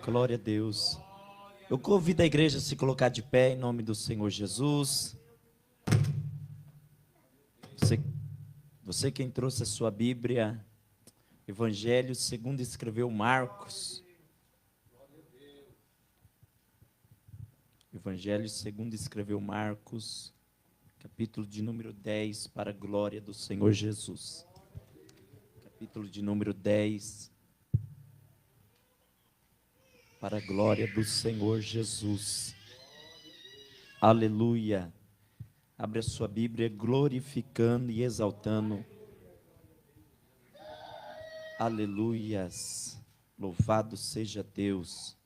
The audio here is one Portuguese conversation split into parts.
Glória a Deus. Eu convido a igreja a se colocar de pé em nome do Senhor Jesus. Você quem trouxe a sua Bíblia, Evangelho segundo escreveu Marcos. Evangelho segundo escreveu Marcos, capítulo de número 10, para a glória do Senhor Jesus. Capítulo de número 10, para a glória do Senhor Jesus. Aleluia. Abre a sua Bíblia, glorificando e exaltando. Aleluias. Louvado seja Deus.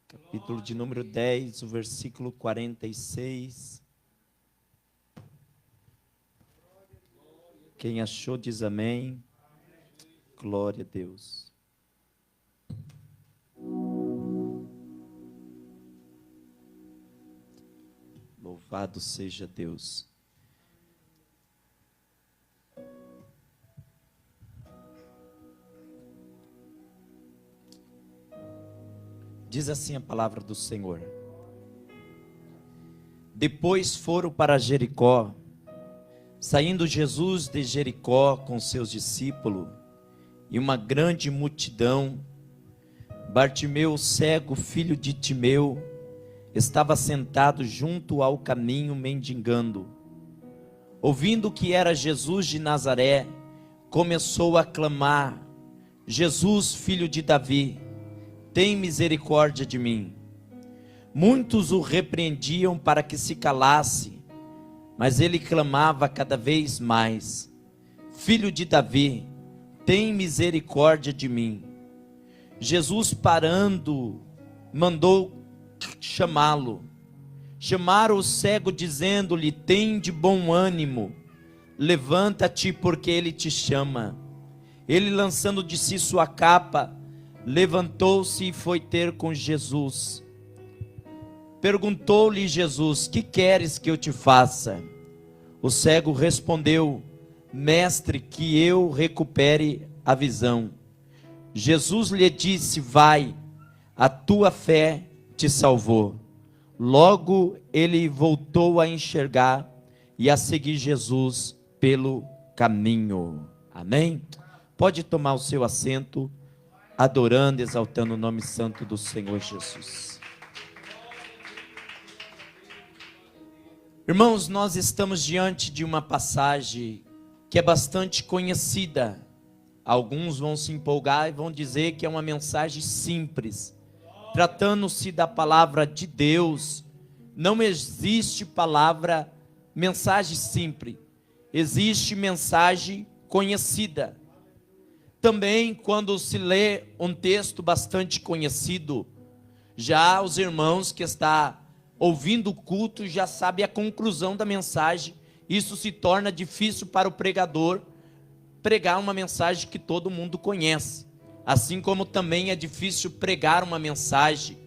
Capítulo de número 10, o versículo 46. Quem achou diz amém. Glória a Deus. Louvado seja Deus. Diz assim a palavra do Senhor. Depois foram para Jericó. Saindo Jesus de Jericó com seus discípulos e uma grande multidão, Bartimeu, cego, filho de Timeu, estava sentado junto ao caminho mendigando. Ouvindo que era Jesus de Nazaré, começou a clamar: Jesus, filho de Davi, tem misericórdia de mim. Muitos o repreendiam para que se calasse, mas ele clamava cada vez mais: Filho de Davi, tem misericórdia de mim. Jesus, parando, mandou chamá-lo. Chamaram o cego, dizendo-lhe: tem de bom ânimo, levanta-te, porque ele te chama. Ele, lançando de si sua capa, levantou-se e foi ter com Jesus. Perguntou-lhe Jesus: que queres que eu te faça? O cego respondeu: Mestre, que eu recupere a visão. Jesus lhe disse: vai, a tua fé te salvou. Logo ele voltou a enxergar e a seguir Jesus pelo caminho. Amém? Pode tomar o seu assento, adorando, exaltando o nome santo do Senhor Jesus. Irmãos, nós estamos diante de uma passagem que é bastante conhecida. Alguns vão se empolgar e vão dizer que é uma mensagem simples. Tratando-se da palavra de Deus, não existe mensagem simples. Existe mensagem conhecida. Também, quando se lê um texto bastante conhecido, já os irmãos que estão ouvindo o culto já sabem a conclusão da mensagem. Isso se torna difícil para o pregador pregar uma mensagem que todo mundo conhece. Assim como também é difícil pregar uma mensagem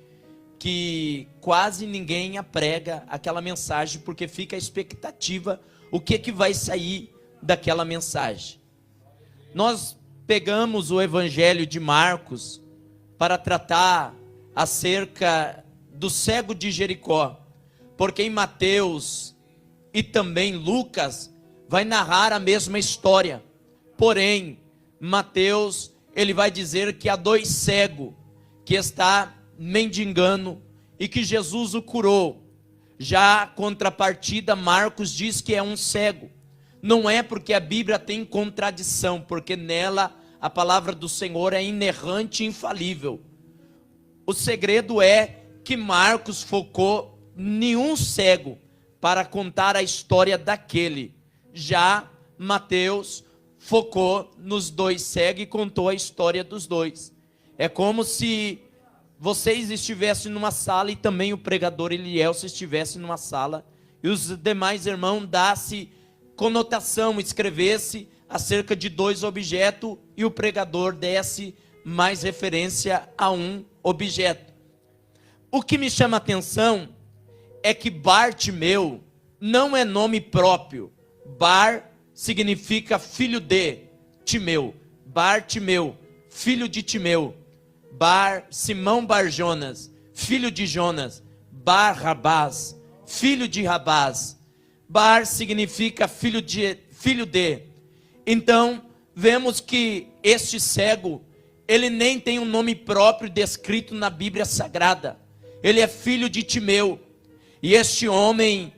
que quase ninguém prega aquela mensagem, porque fica a expectativa o que vai sair daquela mensagem. Nós pegamos o Evangelho de Marcos para tratar acerca do cego de Jericó, porque em Mateus e também Lucas vai narrar a mesma história. Porém, Mateus, ele vai dizer que há dois cegos que está mendigando e que Jesus o curou. Já a contrapartida, Marcos diz que é um cego. Não é porque a Bíblia tem contradição, porque nela a palavra do Senhor é inerrante e infalível. O segredo é que Marcos focou em um cego para contar a história daquele. Já Mateus focou nos dois cegos e contou a história dos dois. É como se vocês estivessem numa sala e também o pregador Elielson estivesse numa sala e os demais irmãos dassem conotação, escrevesse acerca de dois objetos e o pregador desse mais referência a um objeto. O que me chama a atenção é que Bartimeu não é nome próprio. Bar significa filho de Timeu. Bartimeu filho de Timeu, Simão Bar-Jonas, filho de Jonas, Bar-Rabás, filho de Rabás. Bar significa filho de. Então, vemos que este cego, ele nem tem um nome próprio descrito na Bíblia Sagrada. Ele é filho de Timeu. E este homem,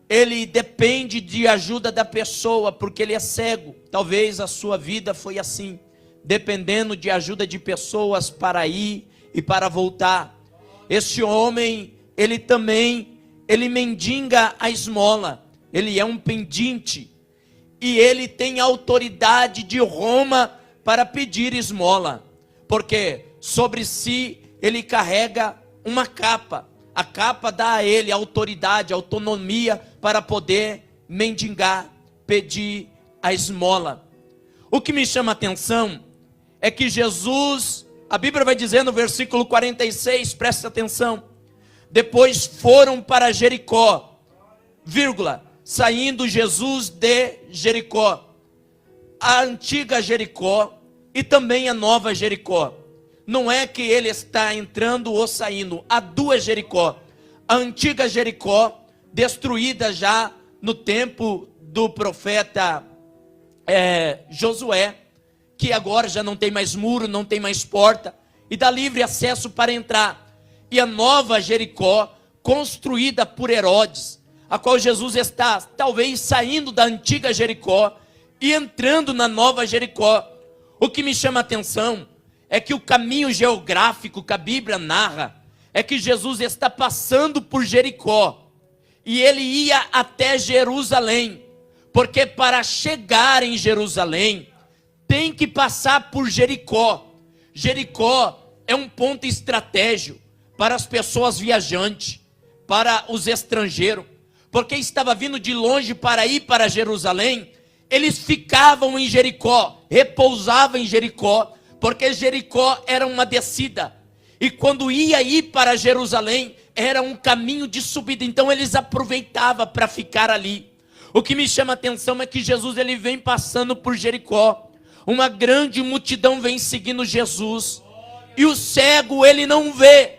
ele depende de ajuda da pessoa, porque ele é cego. Talvez a sua vida foi assim, dependendo de ajuda de pessoas para ir e para voltar. Este homem, ele mendiga a esmola. Ele é um pedinte. E ele tem autoridade de Roma para pedir esmola. Porque sobre si ele carrega uma capa. A capa dá a ele autoridade, autonomia para poder mendigar, pedir a esmola. O que me chama a atenção é que Jesus, a Bíblia vai dizer no versículo 46, presta atenção. Depois foram para Jericó, saindo Jesus de Jericó. A antiga Jericó e também a nova Jericó. Não é que ele está entrando ou saindo. Há duas Jericó. A antiga Jericó, destruída já no tempo do profeta Josué, que agora já não tem mais muro, não tem mais porta, e dá livre acesso para entrar. E a nova Jericó, construída por Herodes, a qual Jesus está talvez saindo da antiga Jericó e entrando na nova Jericó. O que me chama a atenção é que o caminho geográfico que a Bíblia narra é que Jesus está passando por Jericó e ele ia até Jerusalém, porque para chegar em Jerusalém tem que passar por Jericó. Jericó é um ponto estratégico para as pessoas viajantes, para os estrangeiros, porque estava vindo de longe para ir para Jerusalém. Eles ficavam em Jericó, repousavam em Jericó, porque Jericó era uma descida, e quando ia ir para Jerusalém, era um caminho de subida, então eles aproveitavam para ficar ali. O que me chama a atenção é que Jesus, ele vem passando por Jericó, uma grande multidão vem seguindo Jesus, e o cego ele não vê,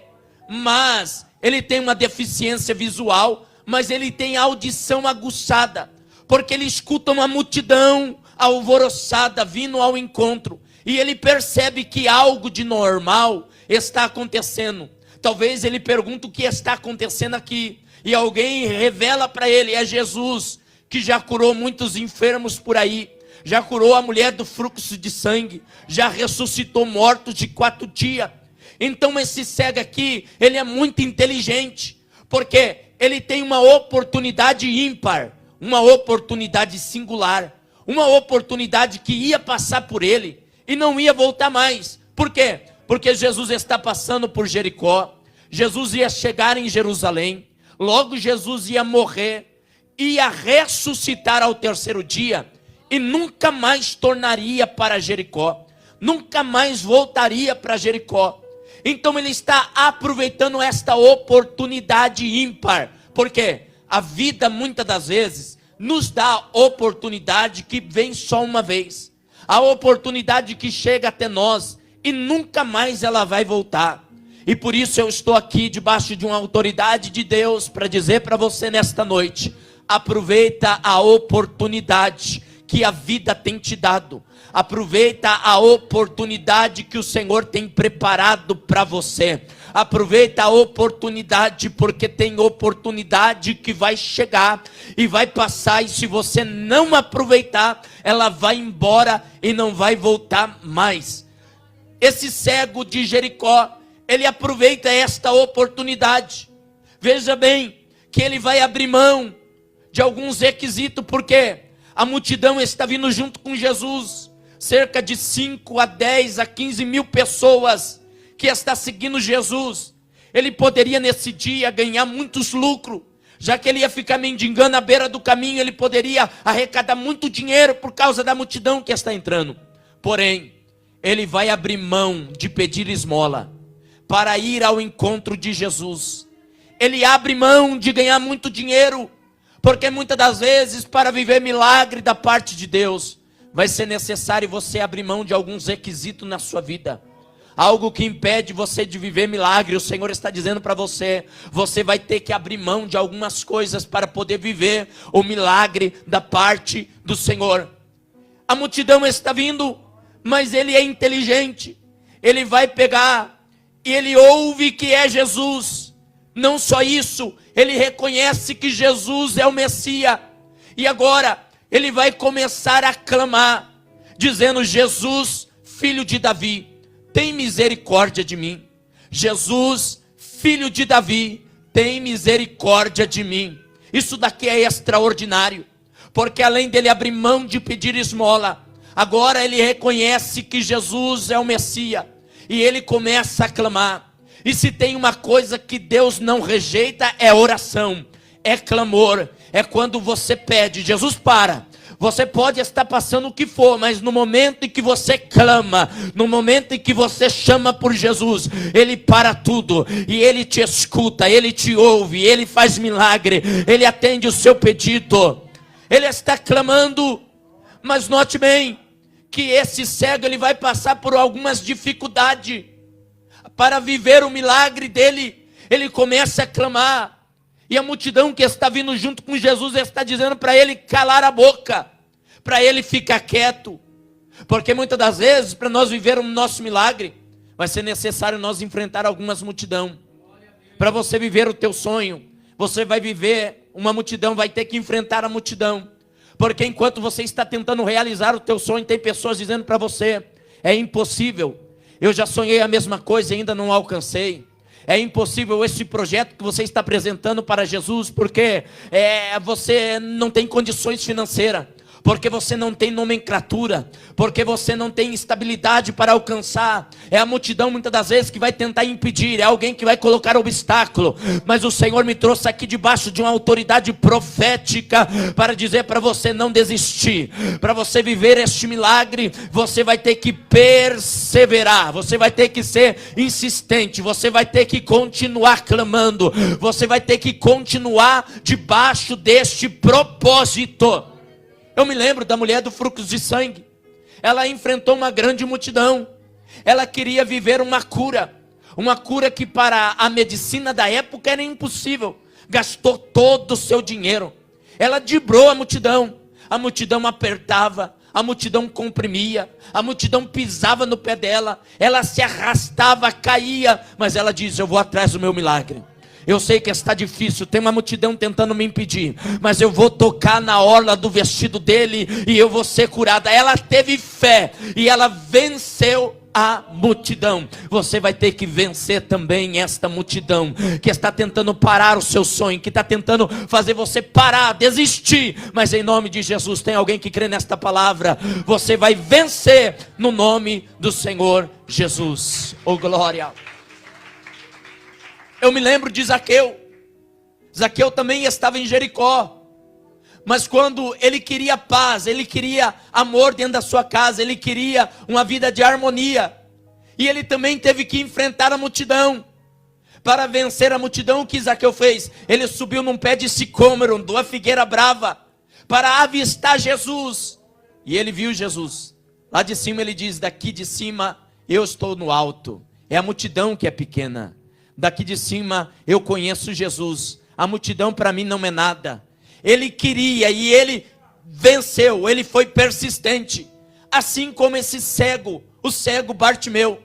mas ele tem uma deficiência visual, mas ele tem audição aguçada, porque ele escuta uma multidão alvoroçada vindo ao encontro, e ele percebe que algo de normal está acontecendo. Talvez ele pergunte o que está acontecendo aqui, e alguém revela para ele: é Jesus, que já curou muitos enfermos por aí, já curou a mulher do fluxo de sangue, já ressuscitou mortos de 4 dias. Então esse cego aqui, ele é muito inteligente, porque ele tem uma oportunidade ímpar, uma oportunidade singular, uma oportunidade que ia passar por ele e não ia voltar mais. Por quê? Porque Jesus está passando por Jericó, Jesus ia chegar em Jerusalém, logo Jesus ia morrer, ia ressuscitar ao 3º dia, e nunca mais tornaria para Jericó, nunca mais voltaria para Jericó. Então ele está aproveitando esta oportunidade ímpar, porque a vida muitas das vezes nos dá oportunidade que vem só uma vez, a oportunidade que chega até nós e nunca mais ela vai voltar. E por isso eu estou aqui debaixo de uma autoridade de Deus para dizer para você nesta noite: aproveita a oportunidade que a vida tem te dado, aproveita a oportunidade que o Senhor tem preparado para você, aproveita a oportunidade, porque tem oportunidade que vai chegar e vai passar, e se você não aproveitar, ela vai embora e não vai voltar mais. Esse cego de Jericó, ele aproveita esta oportunidade. Veja bem que ele vai abrir mão de alguns requisitos, porque a multidão está vindo junto com Jesus, cerca de 5 a 10 a 15 mil pessoas que está seguindo Jesus. Ele poderia nesse dia ganhar muitos lucros, já que ele ia ficar mendigando à beira do caminho, ele poderia arrecadar muito dinheiro por causa da multidão que está entrando. Porém, ele vai abrir mão de pedir esmola para ir ao encontro de Jesus. Ele abre mão de ganhar muito dinheiro, porque muitas das vezes, para viver milagre da parte de Deus, vai ser necessário você abrir mão de alguns requisitos na sua vida. Algo que impede você de viver milagre. O Senhor está dizendo para você, você vai ter que abrir mão de algumas coisas para poder viver o milagre da parte do Senhor. A multidão está vindo, mas ele é inteligente. Ele vai pegar e ele ouve que é Jesus. Não só isso, ele reconhece que Jesus é o Messias. E agora ele vai começar a clamar, dizendo: Jesus, filho de Davi, tem misericórdia de mim. Jesus, filho de Davi, tem misericórdia de mim. Isso daqui é extraordinário, porque além dele abrir mão de pedir esmola, agora ele reconhece que Jesus é o Messias, e ele começa a clamar. E se tem uma coisa que Deus não rejeita, é oração, é clamor, é quando você pede. Jesus, para. Você pode estar passando o que for, mas no momento em que você clama, no momento em que você chama por Jesus, Ele para tudo, e Ele te escuta, Ele te ouve, Ele faz milagre, Ele atende o seu pedido. Ele está clamando, mas note bem, que esse cego, ele vai passar por algumas dificuldades, para viver o milagre dele. Ele começa a clamar, e a multidão que está vindo junto com Jesus está dizendo para ele calar a boca, para ele ficar quieto, porque muitas das vezes, para nós vivermos o nosso milagre, vai ser necessário nós enfrentar algumas multidão. Para você viver o teu sonho, você vai viver uma multidão, vai ter que enfrentar a multidão, porque enquanto você está tentando realizar o teu sonho, tem pessoas dizendo para você: é impossível, eu já sonhei a mesma coisa e ainda não alcancei. É impossível esse projeto que você está apresentando para Jesus, porque você não tem condições financeiras, porque você não tem nomenclatura, porque você não tem estabilidade para alcançar. É a multidão muitas das vezes que vai tentar impedir, é alguém que vai colocar obstáculo, mas o Senhor me trouxe aqui debaixo de uma autoridade profética, para dizer para você não desistir. Para você viver este milagre, você vai ter que perseverar, você vai ter que ser insistente, você vai ter que continuar clamando, você vai ter que continuar debaixo deste propósito. Eu me lembro da mulher do fluxo de sangue. Ela enfrentou uma grande multidão. Ela queria viver uma cura que para a medicina da época era impossível. Gastou todo o seu dinheiro. Ela driblou a multidão apertava, a multidão comprimia, a multidão pisava no pé dela, ela se arrastava, caía, mas ela diz: eu vou atrás do meu milagre. Eu sei que está difícil, tem uma multidão tentando me impedir, mas eu vou tocar na orla do vestido dele e eu vou ser curada. Ela teve fé e ela venceu a multidão. Você vai ter que vencer também esta multidão que está tentando parar o seu sonho, que está tentando fazer você parar, desistir. Mas em nome de Jesus, tem alguém que crê nesta palavra? Você vai vencer no nome do Senhor Jesus. Oh glória! Eu me lembro de Zaqueu. Zaqueu também estava em Jericó, mas quando ele queria paz, ele queria amor dentro da sua casa, ele queria uma vida de harmonia, e ele também teve que enfrentar a multidão. Para vencer a multidão, o que Zaqueu fez? Ele subiu num pé de sicômoro, de uma figueira brava, para avistar Jesus, e ele viu Jesus. Lá de cima ele diz: daqui de cima eu estou no alto, é a multidão que é pequena. Daqui de cima eu conheço Jesus, a multidão para mim não é nada. Ele queria e ele venceu, ele foi persistente, assim como esse cego, o cego Bartimeu.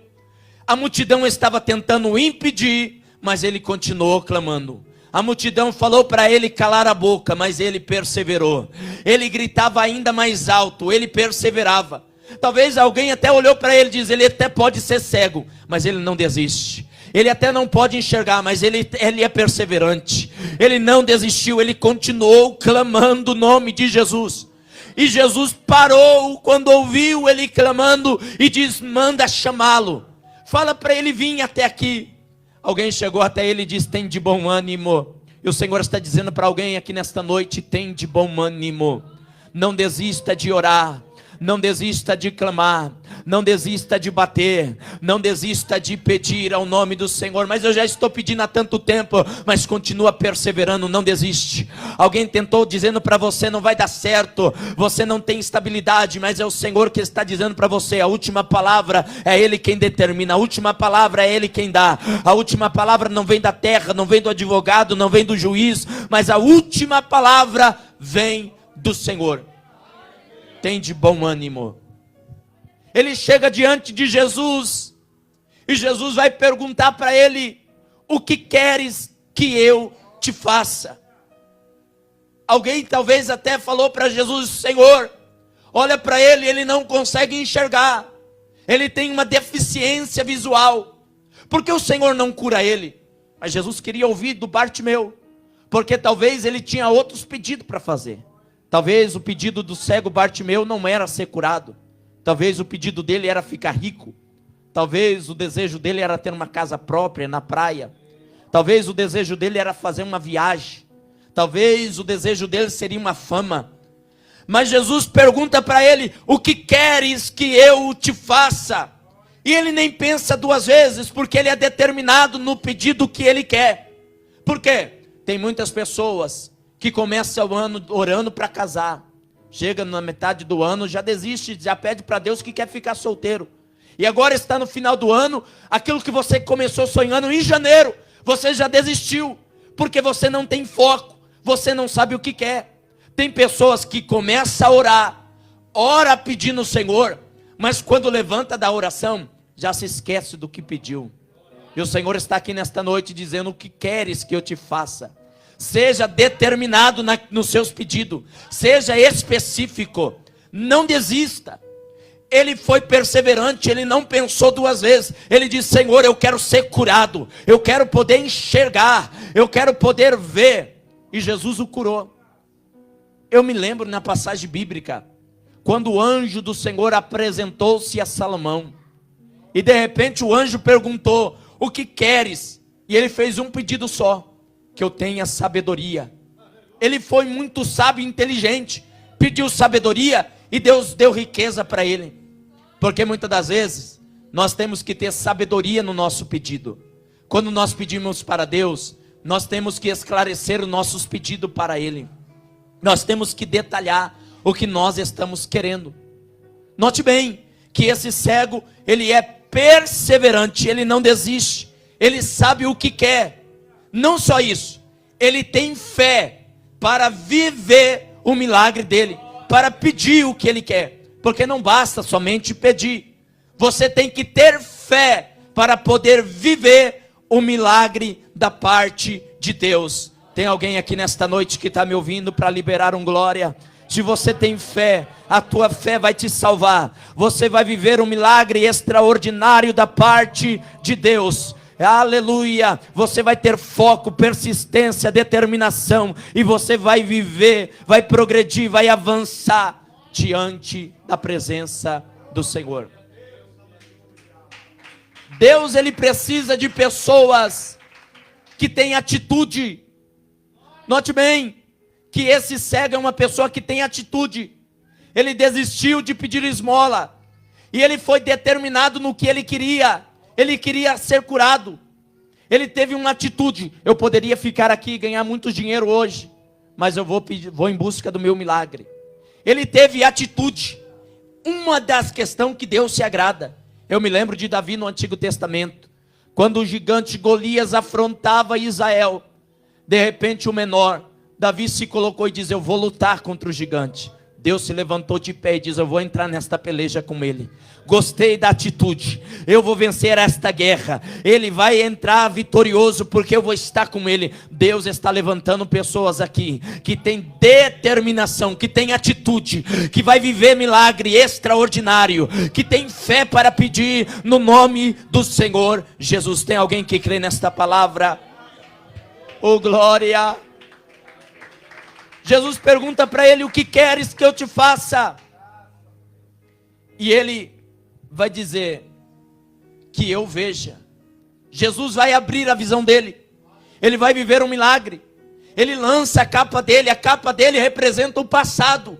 A multidão estava tentando impedir, mas ele continuou clamando. A multidão falou para ele calar a boca, mas ele perseverou. Ele gritava ainda mais alto, ele perseverava. Talvez alguém até olhou para ele e disse: ele até pode ser cego, mas ele não desiste. Ele até não pode enxergar, mas ele é perseverante. Ele não desistiu, ele continuou clamando o nome de Jesus. E Jesus parou quando ouviu ele clamando e diz: manda chamá-lo. Fala para ele vir até aqui. Alguém chegou até ele e disse: tem de bom ânimo. E o Senhor está dizendo para alguém aqui nesta noite: tem de bom ânimo. Não desista de orar. Não desista de clamar, não desista de bater, não desista de pedir ao nome do Senhor. Mas eu já estou pedindo há tanto tempo, mas continua perseverando, não desiste. Alguém tentou dizendo para você, não vai dar certo, você não tem estabilidade, mas é o Senhor que está dizendo para você, a última palavra é Ele quem determina, a última palavra é Ele quem dá, a última palavra não vem da terra, não vem do advogado, não vem do juiz, mas a última palavra vem do Senhor. Tem de bom ânimo. Ele chega diante de Jesus, e Jesus vai perguntar para ele, o que queres que eu te faça? Alguém talvez até falou para Jesus, Senhor, olha para ele, ele não consegue enxergar, ele tem uma deficiência visual, por que o Senhor não cura ele? Mas Jesus queria ouvir do Bartimeu, porque talvez ele tinha outros pedidos para fazer. Talvez o pedido do cego Bartimeu não era ser curado. Talvez o pedido dele era ficar rico. Talvez o desejo dele era ter uma casa própria na praia. Talvez o desejo dele era fazer uma viagem. Talvez o desejo dele seria uma fama. Mas Jesus pergunta para ele, o que queres que eu te faça? E ele nem pensa duas vezes, porque ele é determinado no pedido que ele quer. Por quê? Tem muitas pessoas que começam o ano orando para casar, chega na metade do ano, já desiste, já pede para Deus que quer ficar solteiro, e agora está no final do ano, aquilo que você começou sonhando em janeiro, você já desistiu, porque você não tem foco, você não sabe o que quer. Tem pessoas que começam a orar, ora pedindo ao Senhor, mas quando levanta da oração, já se esquece do que pediu. E o Senhor está aqui nesta noite dizendo, o que queres que eu te faça? Seja determinado nos seus pedidos, seja específico, não desista. Ele foi perseverante, ele não pensou duas vezes, ele disse, Senhor, eu quero ser curado, eu quero poder enxergar, eu quero poder ver, e Jesus o curou. Eu me lembro na passagem bíblica, quando o anjo do Senhor apresentou-se a Salomão, e de repente o anjo perguntou, o que queres? E ele fez um pedido só, que eu tenha sabedoria. Ele foi muito sábio e inteligente, pediu sabedoria e Deus deu riqueza para ele. Porque muitas das vezes nós temos que ter sabedoria no nosso pedido. Quando nós pedimos para Deus, nós temos que esclarecer os nossos pedidos para Ele. Nós temos que detalhar o que nós estamos querendo. Note bem que esse cego, ele é perseverante, ele não desiste, ele sabe o que quer. Não só isso, ele tem fé para viver o milagre dele, para pedir o que ele quer, porque não basta somente pedir, você tem que ter fé para poder viver o milagre da parte de Deus. Tem alguém aqui nesta noite que está me ouvindo para liberar um glória? Se você tem fé, a tua fé vai te salvar, você vai viver um milagre extraordinário da parte de Deus. Aleluia, você vai ter foco, persistência, determinação, e você vai viver, vai progredir, vai avançar diante da presença do Senhor. Deus, ele precisa de pessoas que têm atitude. Note bem que esse cego é uma pessoa que tem atitude. Ele desistiu de pedir esmola, e ele foi determinado no que ele queria. Ele queria ser curado. Ele teve uma atitude. Eu poderia ficar aqui e ganhar muito dinheiro hoje, mas eu vou em busca do meu milagre. Ele teve atitude. Uma das questões que Deus se agrada. Eu me lembro de Davi no Antigo Testamento, quando o gigante Golias afrontava Israel. De repente o menor, Davi se colocou e diz, eu vou lutar contra o gigante. Deus se levantou de pé e diz, eu vou entrar nesta peleja com ele. Gostei da atitude, eu vou vencer esta guerra, ele vai entrar vitorioso porque eu vou estar com ele. Deus está levantando pessoas aqui, que tem determinação, que tem atitude, que vai viver milagre extraordinário, que tem fé para pedir no nome do Senhor Jesus. Tem alguém que crê nesta palavra? Oh glória! Jesus pergunta para ele, o que queres que eu te faça? E ele vai dizer, que eu veja. Jesus vai abrir a visão dele, ele vai viver um milagre. Ele lança a capa dele representa o passado.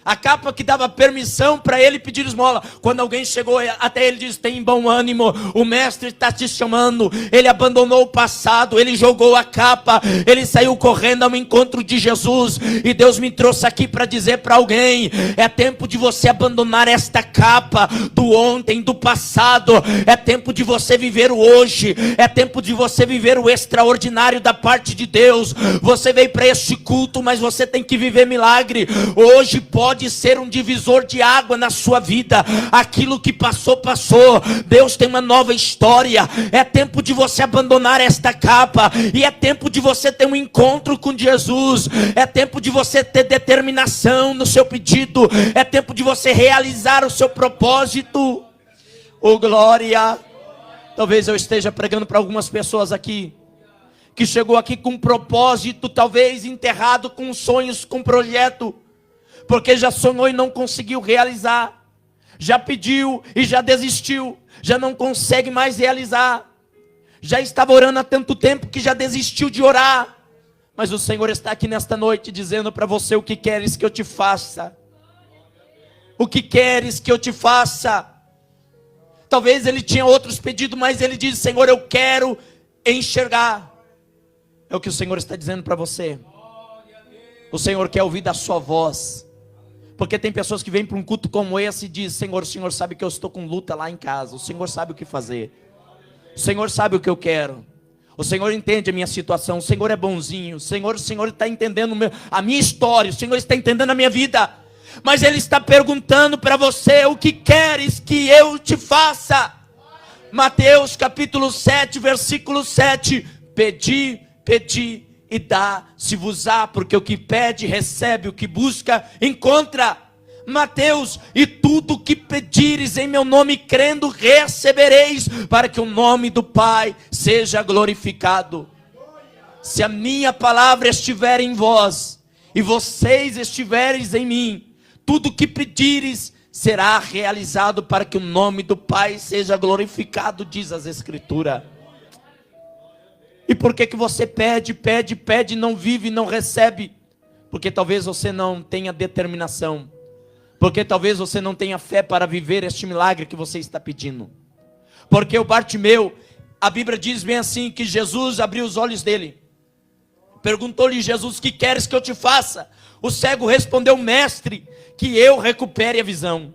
A capa que dava permissão para ele pedir esmola. Quando alguém chegou até ele, diz: tem bom ânimo, o mestre está te chamando. Ele abandonou o passado, ele jogou a capa, ele saiu correndo ao encontro de Jesus. E Deus me trouxe aqui para dizer para alguém: é tempo de você abandonar esta capa do ontem, do passado. É tempo de você viver o hoje. É tempo de você viver o extraordinário da parte de Deus. Você veio para este culto, mas você tem que viver milagre. Hoje pode ser um divisor de água na sua vida. Aquilo que passou, passou. Deus tem uma nova história. É tempo de você abandonar esta capa. E é tempo de você ter um encontro com Jesus. É tempo de você ter determinação no seu pedido. É tempo de você realizar o seu propósito. Oh, glória! Talvez eu esteja pregando para algumas pessoas aqui que chegou aqui com um propósito, talvez enterrado, com sonhos, com projeto, porque já sonhou e não conseguiu realizar, já pediu e já desistiu, já não consegue mais realizar, já estava orando há tanto tempo que já desistiu de orar. Mas o Senhor está aqui nesta noite dizendo para você: o que queres que eu te faça? O que queres que eu te faça? Talvez ele tinha outros pedidos, mas ele diz: Senhor, eu quero enxergar. É o que o Senhor está dizendo para você. O Senhor quer ouvir da sua voz. Porque tem pessoas que vêm para um culto como esse e dizem: Senhor, o Senhor sabe que eu estou com luta lá em casa. O Senhor sabe o que fazer. O Senhor sabe o que eu quero. O Senhor entende a minha situação. O Senhor é bonzinho. O Senhor está entendendo a minha história. O Senhor está entendendo a minha vida. Mas Ele está perguntando para você: o que queres que eu te faça? Mateus capítulo 7, versículo 7. Pedi, pedi e dá-se-vos-á, porque o que pede recebe, o que busca encontra. Mateus: e tudo que pedires em meu nome crendo recebereis, para que o nome do Pai seja glorificado. Se a minha palavra estiver em vós e vocês estivereis em mim, tudo que pedires será realizado, para que o nome do Pai seja glorificado, diz as Escrituras. E por que você pede, pede, pede, não vive, não recebe? Porque talvez você não tenha determinação. Porque talvez você não tenha fé para viver este milagre que você está pedindo. Porque o Bartimeu, a Bíblia diz bem assim, que Jesus abriu os olhos dele. Perguntou-lhe Jesus: que queres que eu te faça? O cego respondeu: mestre, que eu recupere a visão.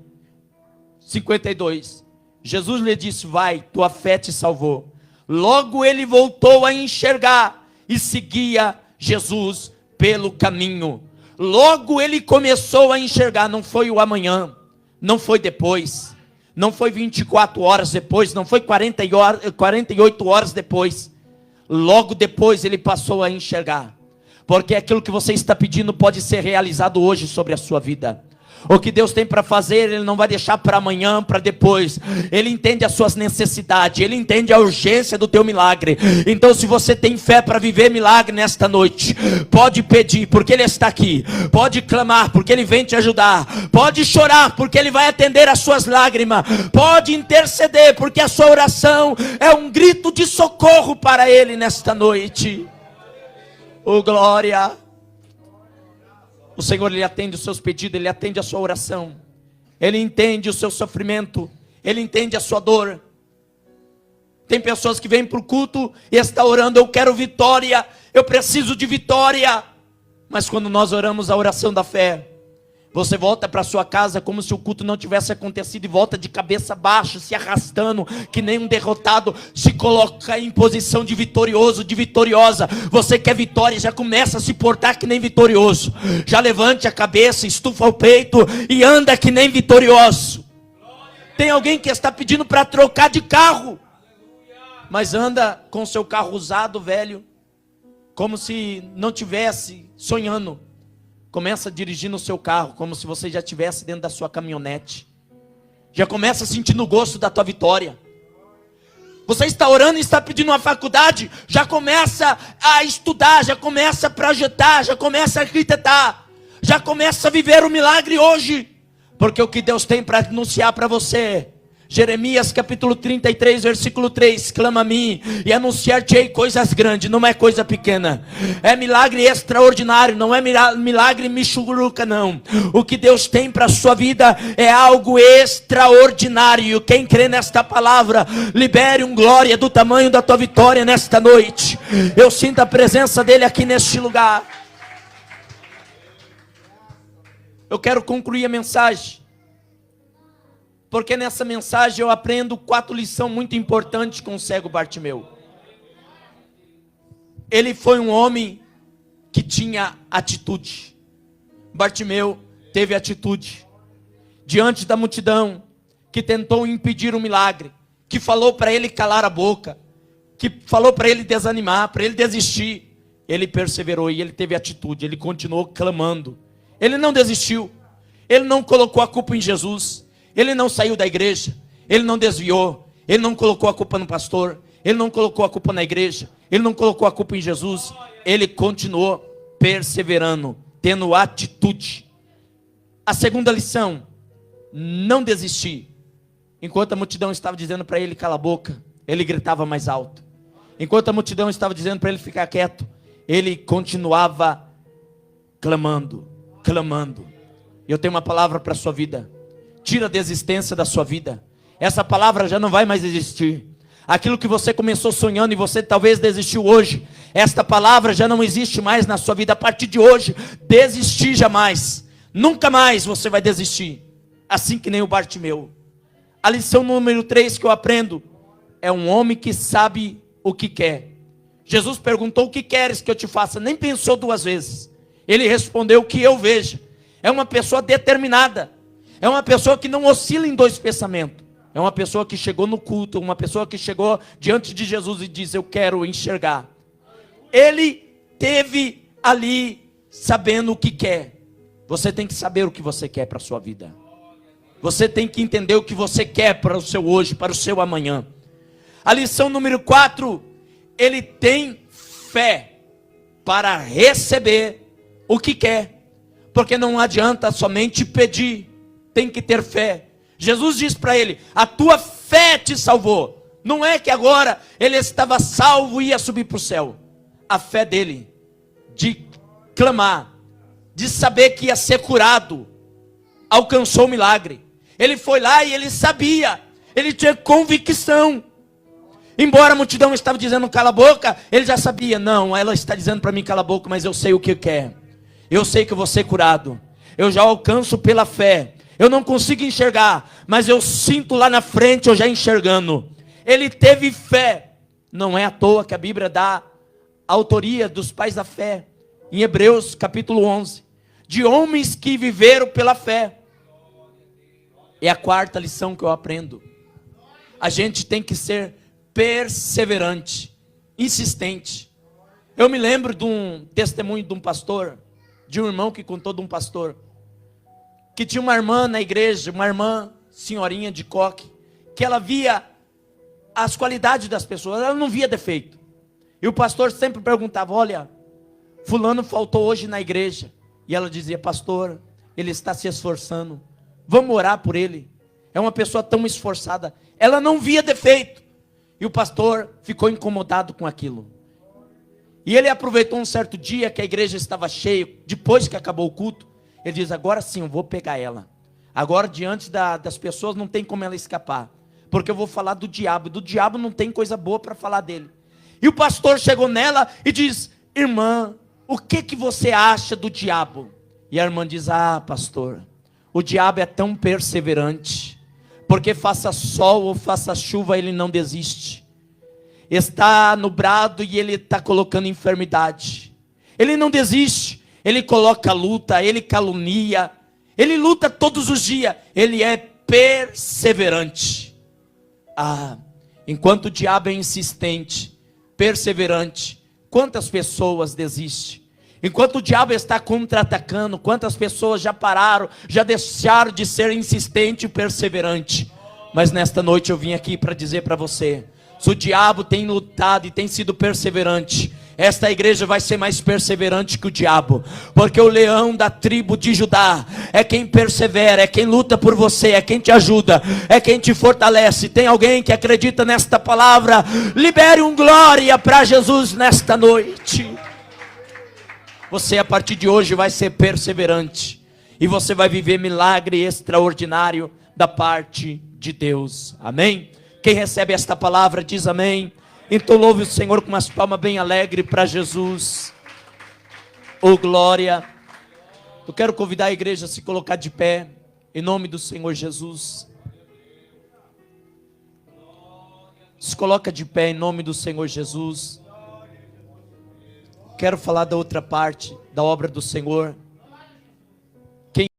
52. Jesus lhe disse: vai, tua fé te salvou. Logo ele voltou a enxergar e seguia Jesus pelo caminho. Logo ele começou a enxergar. Não foi o amanhã, não foi depois, não foi 24 horas depois, não foi 48 horas depois. Logo depois ele passou a enxergar. Porque aquilo que você está pedindo pode ser realizado hoje sobre a sua vida. O que Deus tem para fazer, Ele não vai deixar para amanhã, para depois. Ele entende as suas necessidades, Ele entende a urgência do teu milagre. Então, se você tem fé para viver milagre nesta noite, pode pedir, porque Ele está aqui. Pode clamar, porque Ele vem te ajudar. Pode chorar, porque Ele vai atender as suas lágrimas. Pode interceder, porque a sua oração é um grito de socorro para Ele nesta noite. Oh, glória! O Senhor, Ele atende os seus pedidos, Ele atende a sua oração. Ele entende o seu sofrimento, Ele entende a sua dor. Tem pessoas que vêm para o culto e estão orando: eu quero vitória, eu preciso de vitória. Mas quando nós oramos a oração da fé, você volta para sua casa como se o culto não tivesse acontecido e volta de cabeça baixa, se arrastando que nem um derrotado, se coloca em posição de vitorioso, de vitoriosa. Você quer vitória, já começa a se portar que nem vitorioso. Já levante a cabeça, estufa o peito e anda que nem vitorioso. Tem alguém que está pedindo para trocar de carro, mas anda com seu carro usado, velho, como se não tivesse sonhando. Começa a dirigir no seu carro como se você já estivesse dentro da sua caminhonete. Já começa sentindo o gosto da tua vitória. Você está orando e está pedindo uma faculdade, já começa a estudar, já começa a projetar, já começa a arquitetar, já começa a viver o milagre hoje. Porque o que Deus tem para anunciar para você Jeremias capítulo 33, versículo 3, clama a mim e anunciar-te-ei coisas grandes, não é coisa pequena, é milagre extraordinário, não é milagre michuruca não. O que Deus tem para a sua vida é algo extraordinário. Quem crê nesta palavra, libere um glória do tamanho da tua vitória nesta noite. Eu sinto a presença dele aqui neste lugar. Eu quero concluir a mensagem, porque nessa mensagem eu aprendo 4 lições muito importantes com o cego Bartimeu. Ele foi um homem que tinha atitude. Bartimeu teve atitude diante da multidão que tentou impedir o milagre, que falou para ele calar a boca, que falou para ele desanimar, para ele desistir. Ele perseverou e ele teve atitude, ele continuou clamando. Ele não desistiu, ele não colocou a culpa em Jesus, ele não saiu da igreja, ele não desviou, ele não colocou a culpa no pastor, ele não colocou a culpa na igreja, ele não colocou a culpa em Jesus, ele continuou perseverando, tendo atitude. A segunda lição, não desistir. Enquanto a multidão estava dizendo para ele cala a boca, ele gritava mais alto. Enquanto a multidão estava dizendo para ele ficar quieto, ele continuava clamando. Eu tenho uma palavra para a sua vida. Tira a desistência da sua vida. Essa palavra já não vai mais existir. Aquilo que você começou sonhando e você talvez desistiu hoje, esta palavra já não existe mais na sua vida. A partir de hoje, desistir jamais. Nunca mais você vai desistir. Assim que nem o Bartimeu. A lição número 3 que eu aprendo é um homem que sabe o que quer. Jesus perguntou: o que queres que eu te faça? Nem pensou 2 vezes. Ele respondeu: o que eu vejo. É uma pessoa determinada. É uma pessoa que não oscila em 2 pensamentos. É uma pessoa que chegou no culto, uma pessoa que chegou diante de Jesus e diz: eu quero enxergar. Ele teve ali sabendo o que quer. Você tem que saber o que você quer para a sua vida. Você tem que entender o que você quer para o seu hoje, para o seu amanhã. A lição número 4, ele tem fé para receber o que quer. Porque não adianta somente pedir, tem que ter fé. Jesus diz para ele: a tua fé te salvou. Não é que agora ele estava salvo e ia subir para o céu. A fé dele, de clamar, de saber que ia ser curado, alcançou o milagre. Ele foi lá e ele sabia, ele tinha convicção. Embora a multidão estava dizendo cala a boca, ele já sabia: não, ela está dizendo para mim cala a boca, mas eu sei o que quer. Eu sei que eu vou ser curado. Eu já alcanço pela fé. Eu não consigo enxergar, mas eu sinto lá na frente, eu já enxergando. Ele teve fé. Não é à toa que a Bíblia dá a autoria dos pais da fé. Em Hebreus capítulo 11. De homens que viveram pela fé. É a 4ª lição que eu aprendo. A gente tem que ser perseverante, insistente. Eu me lembro de um testemunho de um pastor, de um irmão que contou de um pastor, que tinha uma irmã na igreja, uma irmã senhorinha de coque, que ela via as qualidades das pessoas, ela não via defeito. E o pastor sempre perguntava: olha, fulano faltou hoje na igreja. E ela dizia: pastor, ele está se esforçando, vamos orar por ele. É uma pessoa tão esforçada. Ela não via defeito. E o pastor ficou incomodado com aquilo. E ele aproveitou um certo dia que a igreja estava cheia, depois que acabou o culto. Ele diz: agora sim, eu vou pegar ela. Agora diante das pessoas não tem como ela escapar. Porque eu vou falar do diabo. Do diabo não tem coisa boa para falar dele. E o pastor chegou nela e diz: irmã, o que você acha do diabo? E a irmã diz: ah, pastor, o diabo é tão perseverante. Porque faça sol ou faça chuva, ele não desiste. Está nublado e ele está colocando enfermidade. Ele não desiste. Ele coloca luta, ele calunia. Ele luta todos os dias. Ele é perseverante. Ah, enquanto o diabo é insistente, perseverante, quantas pessoas desistem? Enquanto o diabo está contra-atacando, quantas pessoas já pararam, já deixaram de ser insistente e perseverante? Mas nesta noite eu vim aqui para dizer para você: se o diabo tem lutado e tem sido perseverante, esta igreja vai ser mais perseverante que o diabo, porque o leão da tribo de Judá é quem persevera, é quem luta por você, é quem te ajuda, é quem te fortalece. Tem alguém que acredita nesta palavra? Libere um glória para Jesus nesta noite. Você a partir de hoje vai ser perseverante, e você vai viver milagre extraordinário da parte de Deus. Amém? Quem recebe esta palavra diz amém. Então louve o Senhor com umas palmas bem alegres para Jesus. Oh glória. Eu quero convidar a igreja a se colocar de pé, em nome do Senhor Jesus. Se coloca de pé em nome do Senhor Jesus. Quero falar da outra parte da obra do Senhor.